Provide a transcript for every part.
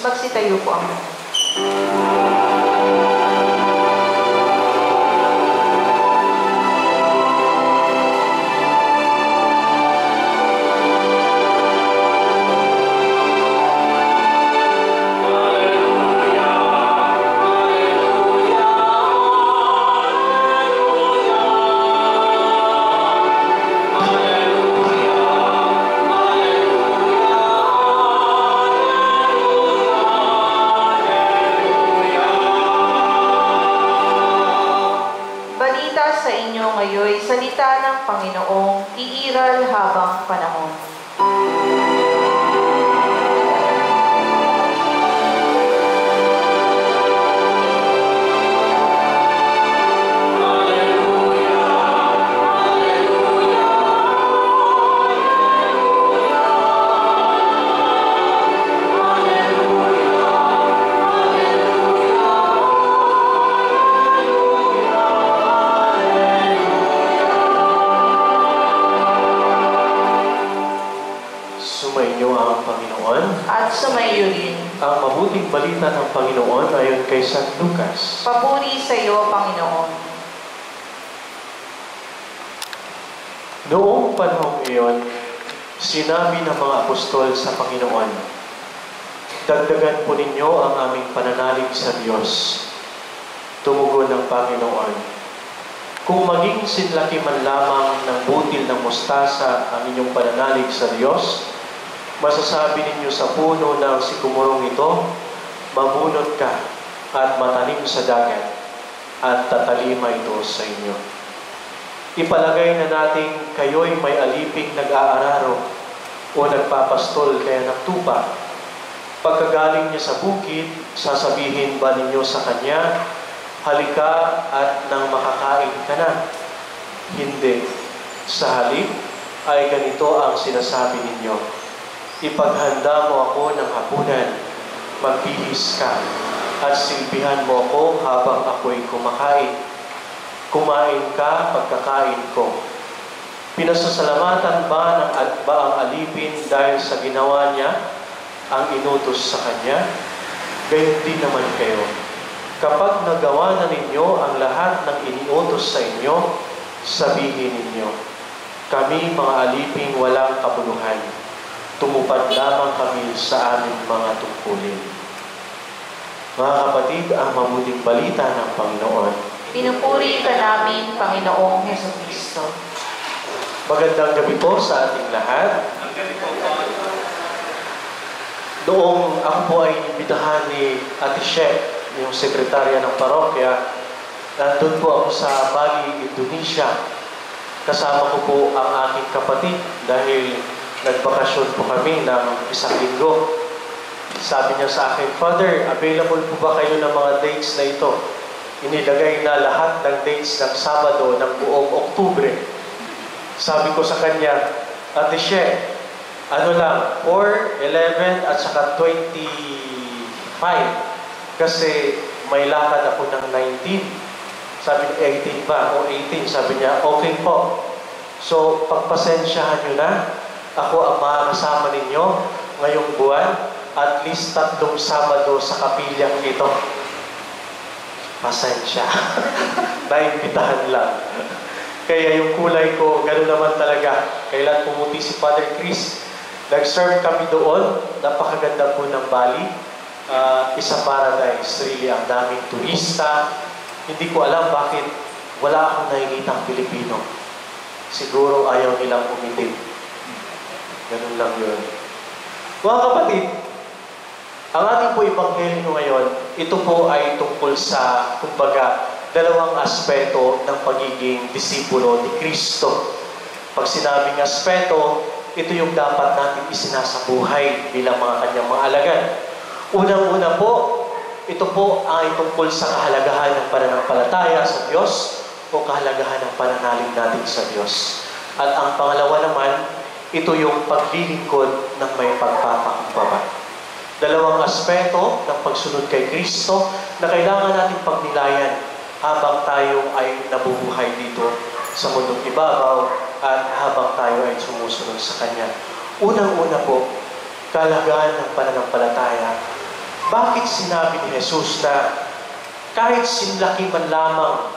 Magsitayo po ang ngayon, salita ng Panginoong iiral habang panahon. Sumayo rin. Ang mabuting balita ng Panginoon ayon kay San Lucas. Papuri sa iyo, Panginoon. Noong panahong iyon, sinabi ng mga apostol sa Panginoon, dagdagan po ninyo ang aming pananalig sa Diyos. Tumugon ng Panginoon, kung maging sinlaki man lamang ng butil ng mustasa ang inyong pananalig sa Diyos, masasabi ninyo sa puno ng sikumorong ito, mabunot ka at matanim sa dagat, at tatalima ito sa inyo. Ipalagay na natin kayo'y may aliping nag-aararo o nagpapastol kaya nagtupa. Pagkagaling niya sa bukid, sasabihin ba ninyo sa kanya, halika at nang makakain ka na? Hindi. Sa halip ay ganito ang sinasabi ninyo, ipaghanda mo ako ng hapunan, magbihis ka, at silbihan mo ako habang ako'y kumakain. Kumain ka pagkakain ko. Pinasasalamatan ba ang alipin dahil sa ginawa niya ang inutos sa kanya? Gayon din naman kayo. Kapag nagawa na ninyo ang lahat ng iniutos sa inyo, sabihin ninyo, kami mga aliping walang kabuluhan. Tumupad lamang kami sa aming mga tungkulin. Mga kapatid, ang mabuting balita ng Panginoon. Pinupuri ka namin, Panginoong Jesucristo. Magandang gabi po sa ating lahat. Noong ako po ay imbitahan ni Ate She, yung sekretarya ng parokya, nandun po ako sa Bali, Indonesia. Kasama ko po ang aking kapatid dahil nagbakasyon po kami ng isang linggo. Sabi niya sa akin, Father, available po ba kayo ng mga dates na ito? Inilagay na lahat ng dates ng Sabado ng buong Oktubre. Sabi ko sa kanya, Ate She, ano lang, 4, 11 at saka 25. Kasi may lakad ako ng 19. Sabi niya, 18 ba? O 18. Sabi niya, okay po. So, pagpasensyahan nyo na. Ako ang makakasama ninyo ngayong buwan, at least 3 Sabado sa kapilyang ito. Pasensya. Naimbitahan lang. Kaya yung kulay ko, gano'n naman talaga. Kailan pumuti si Father Chris. Nag-serve kami doon. Napakaganda po ng Bali. Isang paradise. Really, ang daming turista. Hindi ko alam bakit wala akong nakikitang Pilipino. Siguro ayaw nilang umitim. Ganun lang yun. Mga kapatid, ang ating po ebanghelyo ngayon, ito po ay tungkol sa, kumbaga, dalawang aspeto ng pagiging disipulo ni Kristo. Pag sinabing aspeto, ito yung dapat natin isinasabuhay bilang mga kanyang mga alagad. Unang-una po, ito po ay tungkol sa kahalagahan ng pananampalataya sa Diyos o kahalagahan ng pananalig natin sa Diyos. At ang pangalawa naman, ito yung paglilingkod ng may pagpapakumbaba. Dalawang aspeto ng pagsunod kay Kristo na kailangan natin pagnilayan habang tayo ay nabubuhay dito sa mundong ibabaw at habang tayo ay sumusunod sa Kanya. Unang-una po, kahalagahan ng pananampalataya bakit sinabi ni Jesus na kahit sinlaki man lamang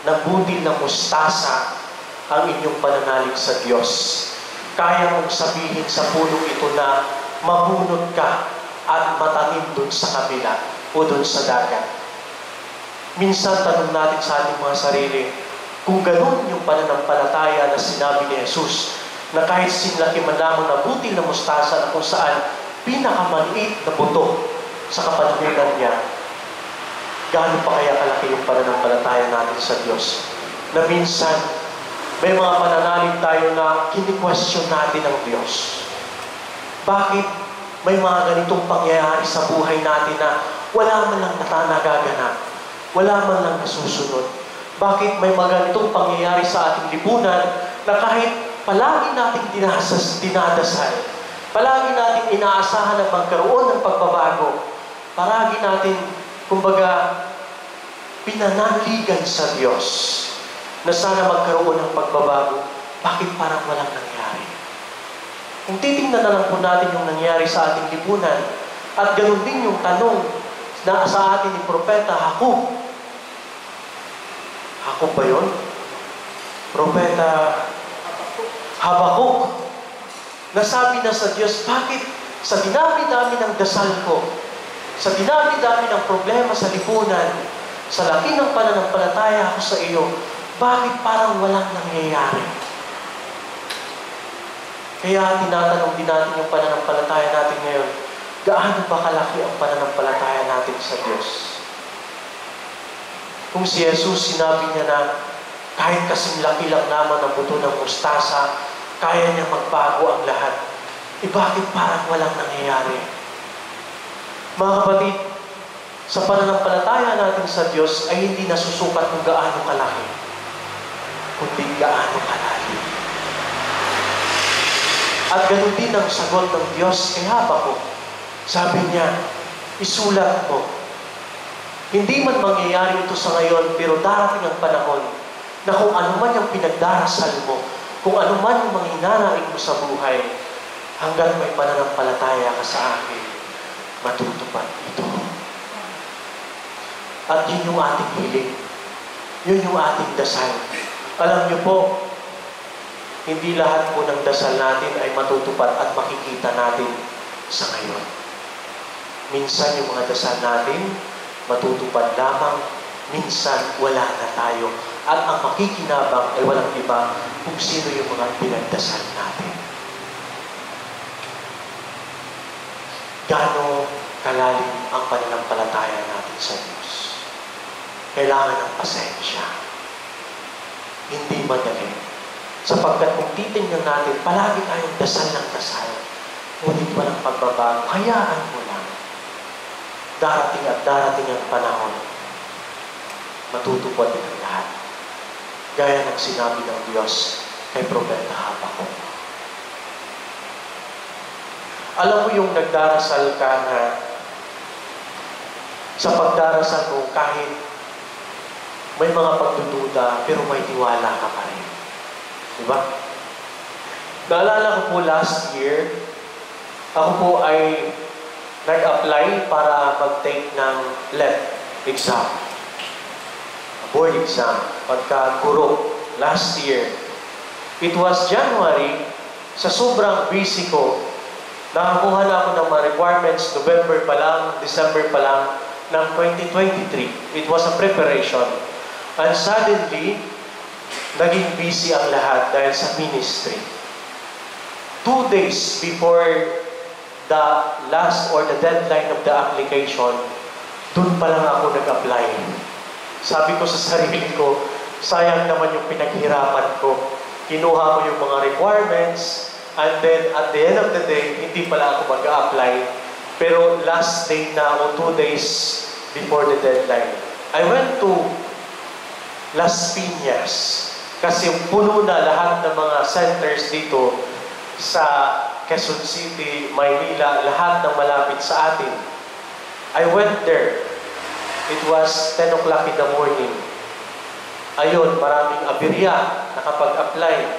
ng butil ng mustasa ang inyong pananalig sa Diyos, kaya mong sabihin sa pulong ito na mabunot ka at matanim dun sa kabila o dun sa dagat. Minsan tanong natin sa ating mga sarili, kung ganun yung pananampalataya na sinabi ni Jesus, na kahit sinlaki man lamang na butil na mustasa na kung saan pinakamaliit na buto sa kapanahunan niya, gaano pa kaya kalaki yung pananampalataya natin sa Diyos? Na minsan, may mga pananalig tayo na kini-question natin ang Diyos. Bakit may mga ganitong pangyayari sa buhay natin na wala man lang nagaganap, wala man lang nasusunod? Bakit may mga ganitong pangyayari sa ating lipunan na kahit palagi nating dinadasal, palagi nating inaasahan na magkaroon ng pagbabago, palagi natin, kumbaga, pinananligan sa Diyos na sana magkaroon ng pagbabago, bakit parang walang nangyari? Kung titingnan na lang po natin yung nangyari sa ating lipunan, at ganoon din yung tanong na sa atin ni Propeta Hakub. Hakub ba yun? Propeta Habakuk. Nasabi na sa Diyos, bakit sa dinami-dami ng dasal ko, sa dinami-dami ng problema sa lipunan, sa laki ng pananampalataya ko sa iyo, bakit parang walang nangyayari? Kaya tinatanong din natin yung pananampalataya natin ngayon, gaano ba kalaki ang pananampalataya natin sa Diyos? Kung si Jesus sinabi niya na kahit kasing laki lang naman ang buto ng mustasa, kaya niya magbago ang lahat, bakit parang walang nangyayari? Mga kapatid, sa pananampalataya natin sa Diyos ay hindi nasusukat kung gaano kalaki, kundi gaano kalalim. At ganun din ang sagot ng Diyos kay Habakuk. Sabi niya, isulat mo. Hindi man mangyayari ito sa ngayon, pero darating ang panahon na kung ano man yung pinagdarasal mo, kung ano man yung mga hinanaing mo sa buhay, hanggang may pananampalataya ka sa akin, matutupad ito. At yun yung ating hiling. Yun yung ating dasal. Alam niyo po, hindi lahat po ng dasal natin ay matutupad at makikita natin sa ngayon. Minsan yung mga dasal natin, matutupad lamang, minsan wala na tayo. At ang makikinabang ay walang iba kung sino yung mga pinagdasal natin. Gaano kalalim ang pananampalataya natin sa Diyos? Kailangan ng pasensya. Hindi madali. Sapagkat kung titingnan natin, palagi tayong dasal ng dasal. Ngunit walang pagbabago. Hayaan mo lang. Darating at darating ang panahon. Matutupad din ang lahat. Gaya ng sinabi ng Diyos kay Propeta Habakuk. Alam mo yung nagdarasal ka na sa pagdarasal mo kahit may mga pagdududa pero may tiwala ka pa rin. Diba? Naalala ko po last year, ako po ay nag-apply para mag-take ng LEP exam. Board exam. Pagka-guro last year. It was January, sa sobrang busy ko, nakakuha na ako ng mga requirements November pa lang, December pa lang, ng 2023. It was a preparation. And suddenly, naging busy ang lahat dahil sa ministry. 2 days before the last or the deadline of the application, dun pa lang ako nag-apply. Sabi ko sa sarili ko, sayang naman yung pinaghirapan ko. Kinuha ko yung mga requirements, and then at the end of the day, hindi pala ako mag-a-apply. Pero last day na ako, 2 days before the deadline. I went to Las Piñas kasi puno na lahat ng mga centers dito sa Quezon City, Maynila, lahat ng malapit sa atin. I went there. It was 10 o'clock in the morning. Ayun, maraming abirya nakapag-apply.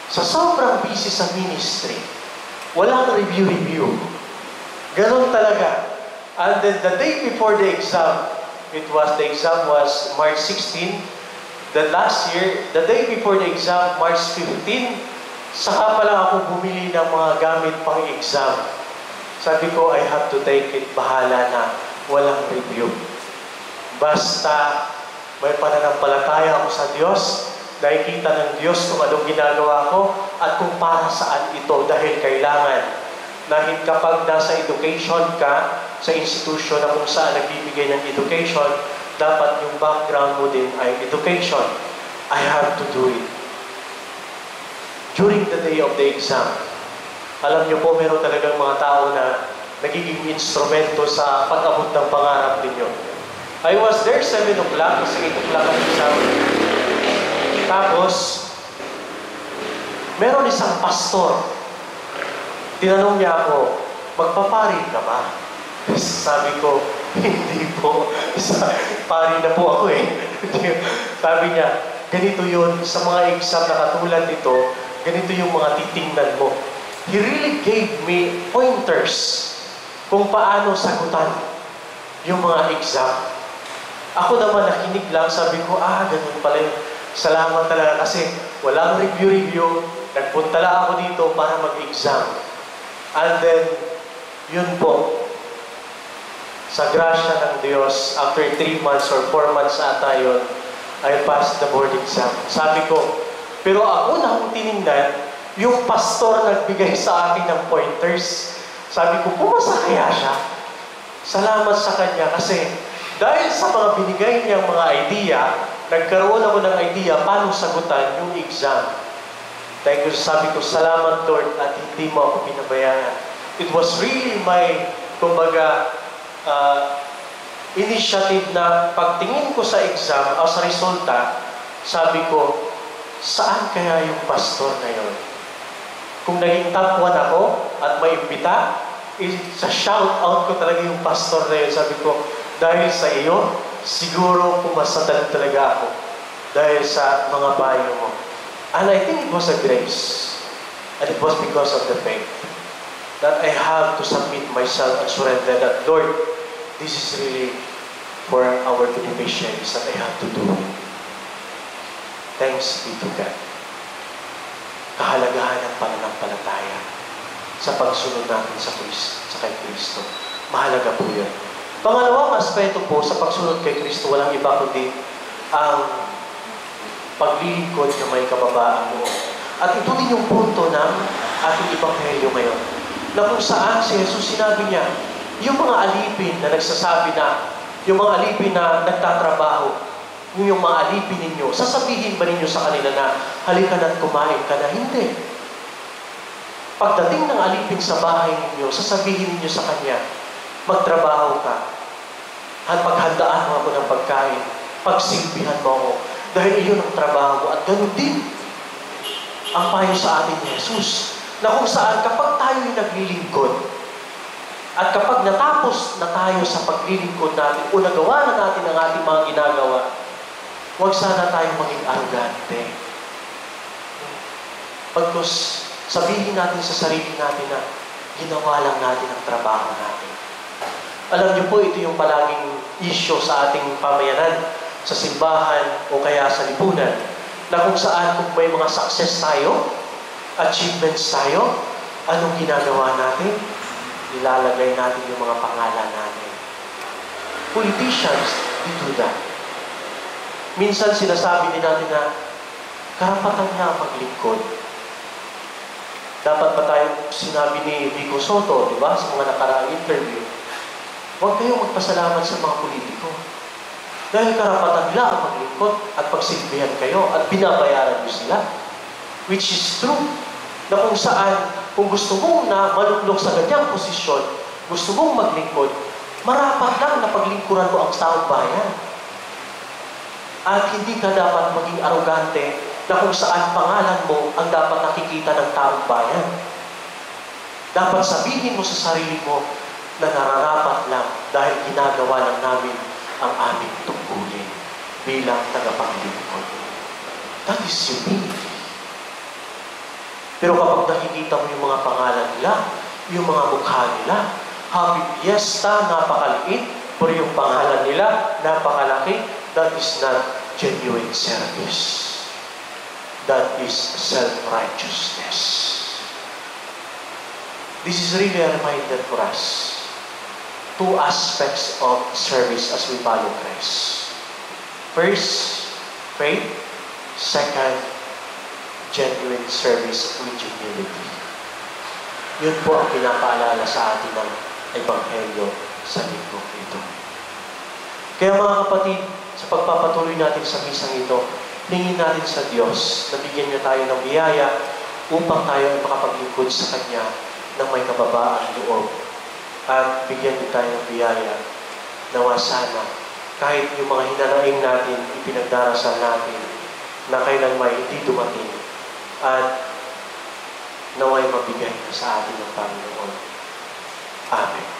Sa sobrang busy sa ministry, walang review. Ganon talaga. And then the day before the exam, the exam was March 16. The last year, the day before the exam, March 15, saka pala ako bumili ng mga gamit pang exam. Sabi ko, I have to take it, bahala na, walang review. Basta may pananampalataya ako sa Diyos, nakikita ng Diyos kung anong ginagawa ko at kung para saan ito dahil kailangan. Dahil kapag nasa education ka, sa institution na kung saan nagbibigay ng education, dapat yung background mo din ay education. I have to do it. During the day of the exam, alam niyo po, meron talagang mga tao na nagiging instrumento sa pag-abot ng pangarap ninyo. I was there 7 o'clock, kasi 8 o'clock ang exam. Tapos, meron isang pastor. Tinanong niya ako, magpapari ka ba? Sabi ko, hindi po. Pari na po ako eh. Sabi niya, ganito yun, sa mga exam na katulad nito, ganito yung mga titingnan mo. He really gave me pointers kung paano sagutan yung mga exam. Ako naman nakinig lang, sabi ko, ganun pala yun. Salamat talaga kasi walang review. Nagpunta lang ako dito para mag-exam. And then, yun po, sa grasya ng Diyos, after 3 months or 4 months ata yun, I passed the board exam. Sabi ko, pero ako na akong tinignan, yung pastor nagbigay sa akin ng pointers. Sabi ko, pumasa kaya siya? Salamat sa kanya kasi dahil sa mga binigay niyang mga idea, nagkaroon ako ng idea paano sagutan yung exam. Dahil sabi ko, salamat Lord at hindi mo ako pinabayaan. It was really my, kumbaga, initiative na pagtingin ko sa exam o sa resulta, sabi ko, saan kaya yung pastor na yun? Kung naging top 1 ako at may imbita, sa shout out ko talaga yung pastor na yun. Sabi ko, dahil sa iyo, siguro pumasa talaga ako. Dahil sa mga bayo mo. And I think it was a grace. And it was because of the faith that I have to submit myself and surrender that, Lord, this is really for our missions that I have to do. Thanks be to God. Kahalagahan ng pananampalataya sa pagsunod natin sa kay Kristo. Mahalaga po yun. Pangalawang aspeto po sa pagsunod kay Kristo, walang iba kundi ang paglilingkod na may kababaan mo. At ito din yung punto ng ating Ebanghelyo ngayon. Na kung saan si Jesus sinabi niya, yung mga alipin na nagsasabi na, yung mga alipin na nagtatrabaho, yung mga alipin ninyo, sasabihin ba ninyo sa kanila na, halika na't kumain ka na? Hindi. Pagdating ng alipin sa bahay ninyo, sasabihin ninyo sa kanya, magtrabaho ka. At paghandaan mo ako ng pagkain, pagsilbihan mo ako. Dahil iyon ang trabaho mo. At ganun din ang payo sa atin ni Jesus. Na kung saan kapag tayo'y naglilingkod, at kapag natapos na tayo sa paglilingkod natin, o nagawa na natin ang ating mga ginagawa, huwag sana tayong maging arrogante. Pagkos sabihin natin sa sarili natin na ginawa lang natin ang trabaho natin. Alam niyo po, ito yung palaging issue sa ating pamayanan, sa simbahan o kaya sa lipunan, na kung saan kung may mga success tayo, achievements tayo, anong ginagawa natin? Ilalagay natin yung mga pangalan natin. Politicians, they do that. Minsan sinasabi din natin na karapatan na maglingkod. Dapat pa tayo, sinabi ni Vico Soto, di ba, sa mga nakaraang interview, huwag kayong magpasalamat sa mga politiko. Dahil karapatan nila ang maglingkod at pagsilbihan kayo at binabayaran nyo sila. Which is true. Na kung saan, kung gusto mong na malunlok sa ganyang posisyon, gusto mong maglingkod, marapat lang na paglingkuran mo ang taong bayan. At hindi ka dapat maging arrogante na kung saan pangalan mo ang dapat nakikita ng taong bayan. Dapat sabihin mo sa sarili mo na nararapat lang dahil ginagawa lang namin ang aming tungkulin bilang tagapaglingkod. That is humility. Pero kapag nakikita mo yung mga pangalan nila, yung mga mukha nila, Happy Fiesta, napakaliit, pero yung pangalan nila, napakalaki. That is not genuine service. That is self-righteousness. This is really a reminder for us. Two aspects of service as we follow Christ. First, faith. Second, genuine service with humility. Yun po ang pinapaalala sa atin ng Ebanghelyo sa libro ito. Kaya mga kapatid, sa pagpapatuloy natin sa misang ito, hingin natin sa Diyos na bigyan niya tayo ng biyaya upang tayo ay makapaglingkod sa Kanya ng may kababaang loob. At bigyan niya tayo ng biyaya na sana kahit yung mga hinanaing natin, ipinagdarasal natin na kailan may hindi dumating at naway mabigay na sa atin ng Panginoon. Amen.